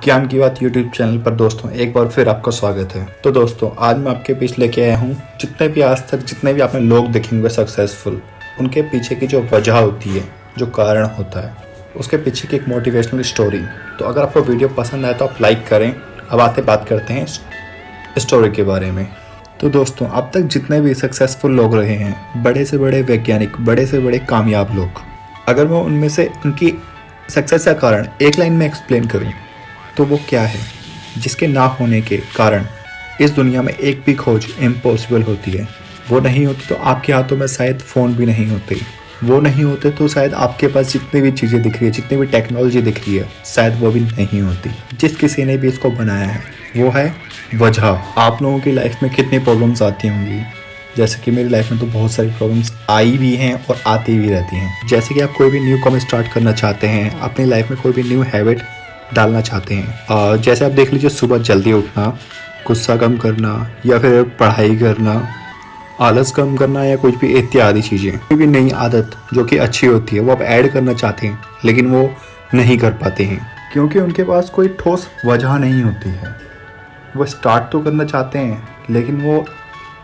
ज्ञान की बात यूट्यूब चैनल पर दोस्तों एक बार फिर आपका स्वागत है। तो दोस्तों आज मैं आपके बीच लेके आया हूँ जितने भी आज तक जितने भी आपने लोग देखेंगे सक्सेसफुल, उनके पीछे की जो वजह होती है, जो कारण होता है, उसके पीछे की एक मोटिवेशनल स्टोरी। तो अगर आपको वीडियो पसंद आए तो आप लाइक करें। अब बात करते हैं स्टोरी के बारे में। तो दोस्तों अब तक जितने भी सक्सेसफुल लोग रहे हैं, बड़े से बड़े वैज्ञानिक, बड़े से बड़े कामयाब लोग, अगर मैं उनमें से उनकी सक्सेस का कारण एक लाइन में एक्सप्लेन करूं तो वो क्या है जिसके ना होने के कारण इस दुनिया में एक भी खोज इम्पॉसिबल होती है। वो नहीं होती तो आपके हाथों में शायद फ़ोन भी नहीं होते, वो नहीं होते तो शायद आपके पास जितनी भी चीज़ें दिख रही है, जितनी भी टेक्नोलॉजी दिख रही है, शायद वो भी नहीं होती। जिस किसी ने भी इसको बनाया है वो है वजह। आप लोगों की लाइफ में कितनी प्रॉब्लम्स आती होंगी, जैसे कि मेरी लाइफ में तो बहुत सारी प्रॉब्लम्स आई भी हैं और आती भी रहती हैं। जैसे कि आप कोई भी न्यू काम स्टार्ट करना चाहते हैं, अपनी लाइफ में कोई भी न्यू हैबिट डालना चाहते हैं, जैसे आप देख लीजिए सुबह जल्दी उठना, गुस्सा कम करना, या फिर पढ़ाई करना, आलस कम करना, या कुछ भी इत्यादि चीज़ें। कोई भी नई आदत जो कि अच्छी होती है वो आप ऐड करना चाहते हैं लेकिन वो नहीं कर पाते हैं क्योंकि उनके पास कोई ठोस वजह नहीं होती है। वो स्टार्ट तो करना चाहते हैं लेकिन वो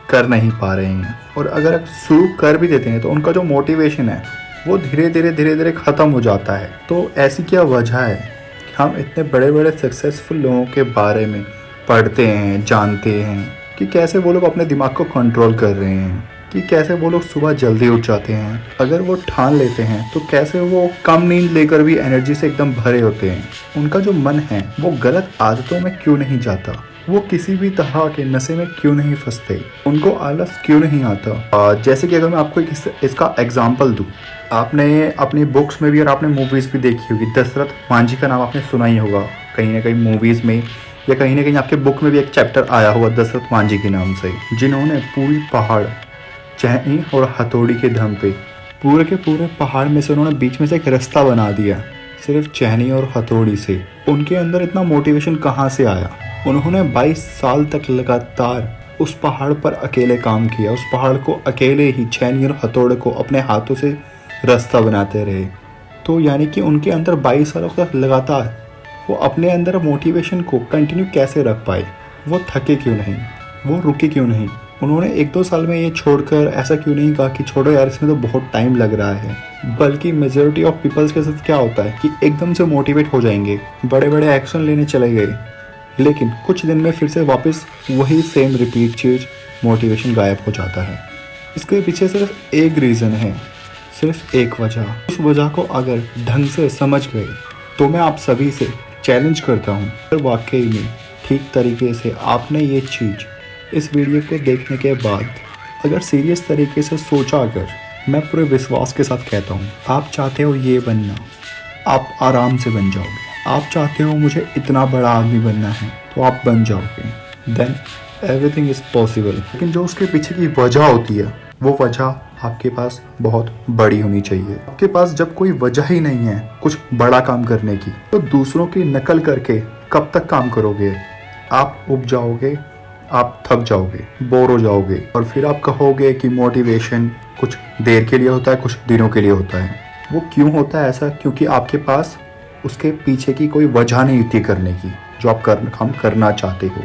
कर नहीं पा रहे हैं, और अगर आप शुरू कर भी देते हैं तो उनका जो मोटिवेशन है वो धीरे धीरे ख़त्म हो जाता है। तो ऐसी क्या वजह है हम इतने बड़े बड़े सक्सेसफुल लोगों के बारे में पढ़ते हैं, जानते हैं कि कैसे वो लोग अपने दिमाग को कंट्रोल कर रहे हैं, कि कैसे वो लोग सुबह जल्दी उठ जाते हैं, अगर वो ठान लेते हैं तो कैसे वो कम नींद लेकर भी एनर्जी से एकदम भरे होते हैं। उनका जो मन है वो गलत आदतों में क्यों नहीं जाता, वो किसी भी तरह के नशे में क्यों नहीं फंसते, उनको आलस क्यों नहीं आता। जैसे कि अगर मैं आपको इसका एग्जाम्पल दूँ, आपने अपनी बुक्स में भी और आपने मूवीज़ भी देखी होगी, दशरथ मांझी का नाम आपने सुना ही होगा कहीं ना कहीं मूवीज़ में, या कहीं ना कहीं आपके बुक में भी एक चैप्टर आया हुआ दशरथ मांझी के नाम से, जिन्होंने पूरी पहाड़ चहनी और हथौड़ी के दम पे पूरे के पूरे पहाड़ में से उन्होंने बीच में से एक रास्ता बना दिया सिर्फ चहनी और हथौड़ी से। उनके अंदर इतना मोटिवेशन कहाँ से आया? उन्होंने 22 साल तक लगातार उस पहाड़ पर अकेले काम किया, उस पहाड़ को अकेले ही चहनी और हथौड़े को अपने हाथों से रास्ता बनाते रहे। तो यानी कि उनके अंदर 22 सालों तक लगातार वो अपने अंदर मोटिवेशन को कंटिन्यू कैसे रख पाए? वो थके क्यों नहीं, वो रुके क्यों नहीं? उन्होंने 1-2 साल में ये छोड़कर ऐसा क्यों नहीं कहा कि छोड़ो यार इसमें तो बहुत टाइम लग रहा है? बल्कि मेजॉरिटी ऑफ पीपल्स के साथ क्या होता है कि एकदम से मोटिवेट हो जाएंगे, बड़े बड़े एक्शन लेने चले गए, लेकिन कुछ दिन में फिर से वापस वही सेम रिपीट चीज़, मोटिवेशन गायब हो जाता है। इसके पीछे सिर्फ एक रीज़न है, सिर्फ एक वजह। उस वजह को अगर ढंग से समझ गए तो मैं आप सभी से चैलेंज करता हूँ, अगर वाकई में ठीक तरीके से आपने ये चीज़ इस वीडियो को देखने के बाद अगर सीरियस तरीके से सोचा, अगर मैं पूरे विश्वास के साथ कहता हूँ, आप चाहते हो ये बनना, आप आराम से बन जाओगे। आप चाहते हो मुझे इतना बड़ा आदमी बनना है तो आप बन जाओगे, देन एवरीथिंग इज़ पॉसिबल। लेकिन जो उसके पीछे की वजह होती है वो वजह आपके पास बहुत बड़ी होनी चाहिए। आपके पास जब कोई वजह ही नहीं है कुछ बड़ा काम करने की, तो दूसरों की नकल करके कब तक काम करोगे? आप उब जाओगे, आप थक जाओगे, बोर हो जाओगे, और फिर आप कहोगे कि मोटिवेशन कुछ देर के लिए होता है, कुछ दिनों के लिए होता है। वो क्यों होता है ऐसा? क्योंकि आपके पास उसके पीछे की कोई वजह नहीं थी करने की, जो आप काम करना चाहते हो।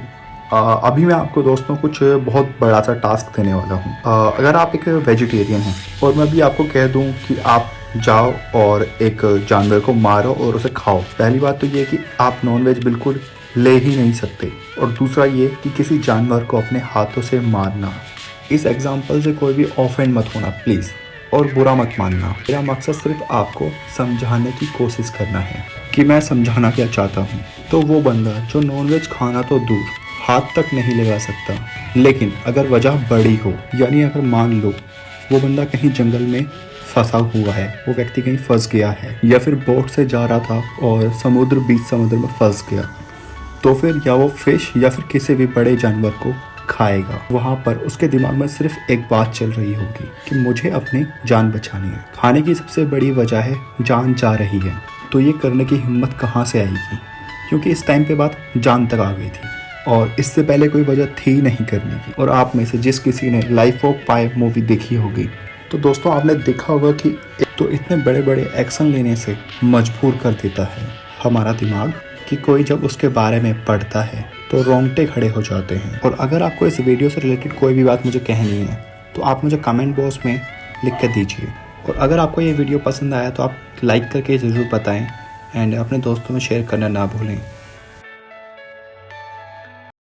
अभी मैं आपको दोस्तों कुछ बहुत बड़ा सा टास्क देने वाला हूँ। अगर आप एक वेजिटेरियन हैं और मैं भी आपको कह दूँ कि आप जाओ और एक जानवर को मारो और उसे खाओ, पहली बात तो ये कि आप नॉनवेज बिल्कुल ले ही नहीं सकते, और दूसरा ये कि किसी जानवर को अपने हाथों से मारना। इस एग्जाम्पल से कोई भी ऑफेंड मत होना प्लीज़, और बुरा मत मानना। मेरा मकसद सिर्फ आपको समझाने की कोशिश करना है कि मैं समझाना क्या चाहता हूँ। तो वो बंदा जो नॉनवेज खाना तो दूर हाथ तक नहीं लगा सकता, लेकिन अगर वजह बड़ी हो, यानी अगर मान लो वो बंदा कहीं जंगल में फंसा हुआ है, वो व्यक्ति कहीं फंस गया है, या फिर बोट से जा रहा था और बीच समुद्र में फंस गया, तो फिर या वो फिश या फिर किसी भी बड़े जानवर को खाएगा। वहाँ पर उसके दिमाग में सिर्फ एक बात चल रही होगी कि मुझे अपनी जान बचानी है। खाने की सबसे बड़ी वजह है जान जा रही है, तो ये करने की हिम्मत कहाँ से आएगी? क्योंकि इस टाइम पे बात जान तक आ गई थी और इससे पहले कोई वजह थी नहीं करने की। और आप में से जिस किसी ने लाइफ ऑफ पाई मूवी देखी होगी, तो दोस्तों आपने देखा होगा कि तो इतने बड़े बड़े एक्शन लेने से मजबूर कर देता है हमारा दिमाग कि कोई जब उसके बारे में पढ़ता है तो रोंगटे खड़े हो जाते हैं। और अगर आपको इस वीडियो से रिलेटेड कोई भी बात मुझे कहनी है तो आप मुझे कमेंट बॉक्स में लिख कर दीजिए। और अगर आपको ये वीडियो पसंद आया तो आप लाइक करके ज़रूर बताएं एंड अपने दोस्तों में शेयर करना ना भूलें।